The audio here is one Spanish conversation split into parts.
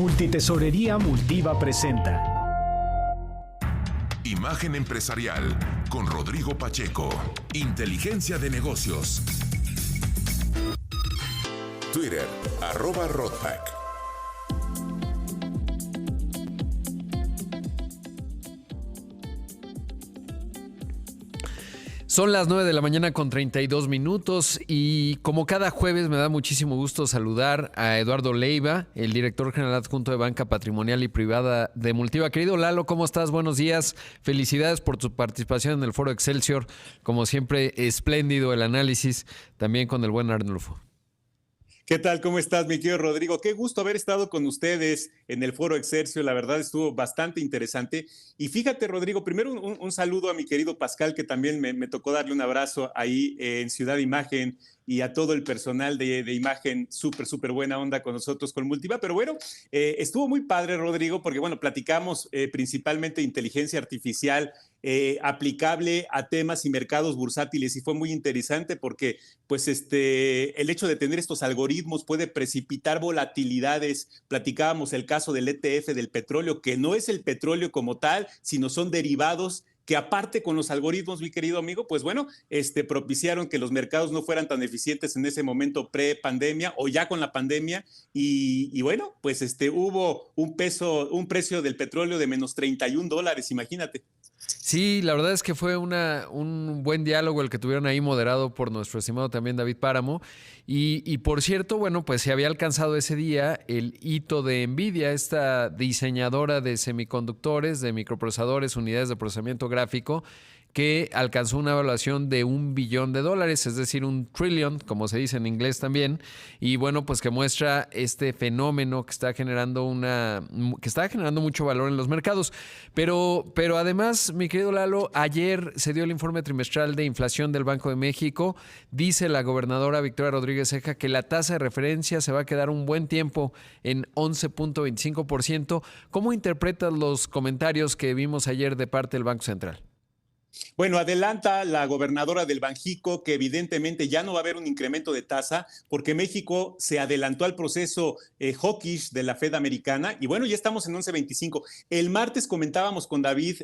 Multitesorería Multiva presenta Imagen Empresarial con Rodrigo Pacheco. Inteligencia de negocios. Twitter, @Rodpack. Son las 9 de la mañana con 32 minutos y como cada jueves me da muchísimo gusto saludar a Eduardo Leiva, el director general adjunto de Banca Patrimonial y Privada de Multiva. Querido Lalo, ¿cómo estás? Buenos días. Felicidades por tu participación en el Foro Excelsior. Como siempre, espléndido el análisis, también con el buen Arnulfo. ¿Qué tal? ¿Cómo estás, mi querido Rodrigo? Qué gusto haber estado con ustedes en el Foro Excelsior. La verdad estuvo bastante interesante. Y fíjate, Rodrigo, primero un saludo a mi querido Pascal, que también me tocó darle un abrazo ahí en Ciudad Imagen, y a todo el personal de Imagen, súper buena onda con nosotros con Multiva. Pero bueno, estuvo muy padre, Rodrigo, porque bueno, platicamos principalmente de inteligencia artificial aplicable a temas y mercados bursátiles, y fue muy interesante porque pues el hecho de tener estos algoritmos puede precipitar volatilidades. Platicábamos el caso del ETF del petróleo, que no es el petróleo como tal, sino son derivados que aparte con los algoritmos, mi querido amigo, pues bueno, propiciaron que los mercados no fueran tan eficientes en ese momento pre-pandemia o ya con la pandemia, y bueno, pues hubo un precio del petróleo de menos $31, imagínate. Sí, la verdad es que fue un buen diálogo el que tuvieron ahí, moderado por nuestro estimado también David Páramo. Y por cierto, bueno, pues se había alcanzado ese día el hito de NVIDIA, esta diseñadora de semiconductores, de microprocesadores, unidades de procesamiento gráfico, que alcanzó una evaluación de $1 billón, es decir, un trillion, como se dice en inglés también, y bueno, pues que muestra este fenómeno que está generando mucho valor en los mercados. Pero además, mi querido Lalo, ayer se dio el informe trimestral de inflación del Banco de México. Dice la gobernadora Victoria Rodríguez Ceja que la tasa de referencia se va a quedar un buen tiempo en 11.25%. ¿Cómo interpretas los comentarios que vimos ayer de parte del Banco Central? Bueno, adelanta la gobernadora del Banjico que evidentemente ya no va a haber un incremento de tasa porque México se adelantó al proceso hawkish de la Fed americana, y bueno, ya estamos en 11.25. El martes comentábamos con David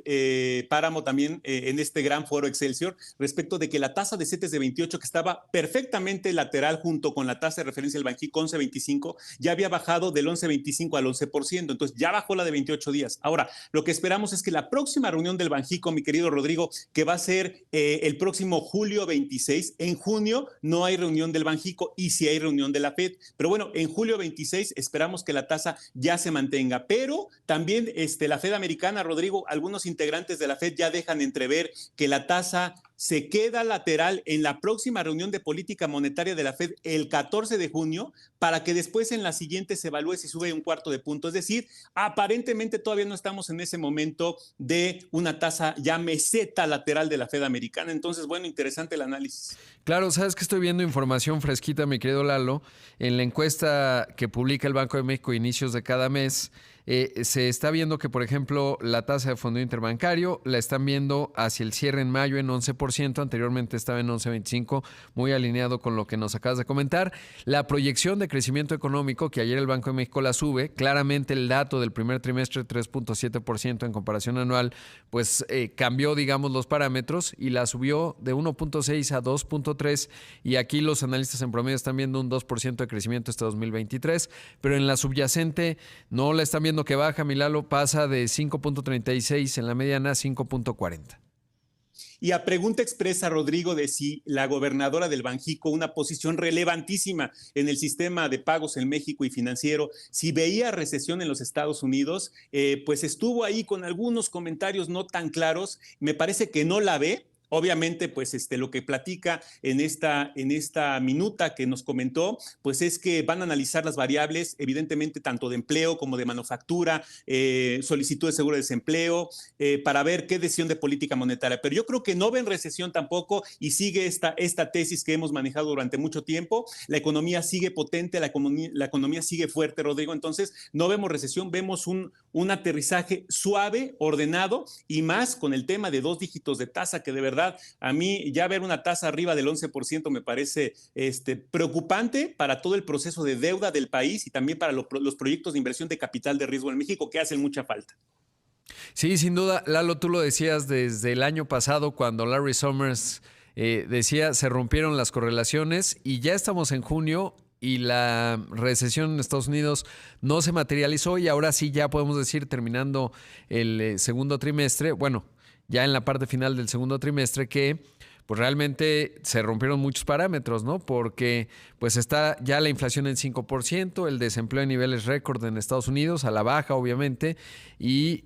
Páramo también en este gran Foro Excelsior respecto de que la tasa de CETES de 28, que estaba perfectamente lateral junto con la tasa de referencia del Banjico 11.25, ya había bajado del 11.25 al 11%, entonces ya bajó la de 28 días. Ahora, lo que esperamos es que la próxima reunión del Banjico, mi querido Rodrigo, que va a ser el próximo julio 26. En junio no hay reunión del Banjico y sí hay reunión de la Fed. Pero bueno, en julio 26 esperamos que la tasa ya se mantenga. Pero también la Fed americana, Rodrigo, algunos integrantes de la Fed ya dejan entrever que la tasa se queda lateral en la próxima reunión de política monetaria de la Fed el 14 de junio, para que después en la siguiente se evalúe si sube un cuarto de punto. Es decir, aparentemente todavía no estamos en ese momento de una tasa ya meseta lateral de la Fed americana. Entonces, bueno, interesante el análisis. Claro, sabes que estoy viendo información fresquita, mi querido Lalo. En la encuesta que publica el Banco de México a inicios de cada mes, se está viendo que, por ejemplo, la tasa de fondo interbancario la están viendo hacia el cierre en mayo en 11%, anteriormente estaba en 11.25%, muy alineado con lo que nos acabas de comentar. La proyección de crecimiento económico, que ayer el Banco de México la sube, claramente el dato del primer trimestre, 3.7% en comparación anual, pues cambió, digamos, los parámetros y la subió de 1.6 a 2.3, y aquí los analistas en promedio están viendo un 2% de crecimiento este 2023, pero en la subyacente no la están viendo que baja, Milalo, pasa de 5.36 en la mediana a 5.40. Y a pregunta expresa, Rodrigo, de si la gobernadora del Banjico, una posición relevantísima en el sistema de pagos en México y financiero, si veía recesión en los Estados Unidos, pues estuvo ahí con algunos comentarios no tan claros. Me parece que no la ve. Obviamente, pues lo que platica en esta minuta que nos comentó, pues es que van a analizar las variables, evidentemente, tanto de empleo como de manufactura, solicitud de seguro de desempleo, para ver qué decisión de política monetaria. Pero yo creo que no ven recesión tampoco, y sigue esta tesis que hemos manejado durante mucho tiempo. La economía sigue potente, la economía sigue fuerte, Rodrigo. Entonces, no vemos recesión, vemos un aterrizaje suave, ordenado, y más con el tema de 2 dígitos de tasa, que de verdad verdad, a mí ya ver una tasa arriba del 11% me parece preocupante para todo el proceso de deuda del país y también para los proyectos de inversión de capital de riesgo en México que hacen mucha falta. Sí, sin duda, Lalo, tú lo decías desde el año pasado cuando Larry Summers decía se rompieron las correlaciones y ya estamos en junio y la recesión en Estados Unidos no se materializó y ahora sí ya podemos decir terminando el segundo trimestre, bueno, ya en la parte final del segundo trimestre que pues realmente se rompieron muchos parámetros, ¿no? Porque pues está ya la inflación en 5%, el desempleo en niveles récord en Estados Unidos, a la baja obviamente, y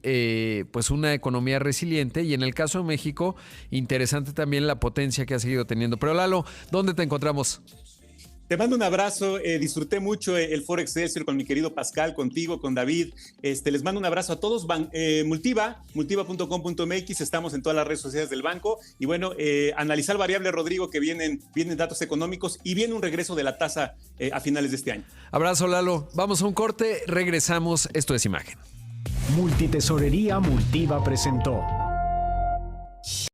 pues una economía resiliente. Y en el caso de México, interesante también la potencia que ha seguido teniendo. Pero Lalo, ¿dónde te encontramos? Te mando un abrazo, disfruté mucho el Foro Excelsior con mi querido Pascal, contigo, con David. Les mando un abrazo a todos. Multiva.com.mx, estamos en todas las redes sociales del banco. Y bueno, analizar variables, Rodrigo, que vienen datos económicos y viene un regreso de la tasa a finales de este año. Abrazo, Lalo. Vamos a un corte, regresamos. Esto es Imagen. Multitesorería Multiva presentó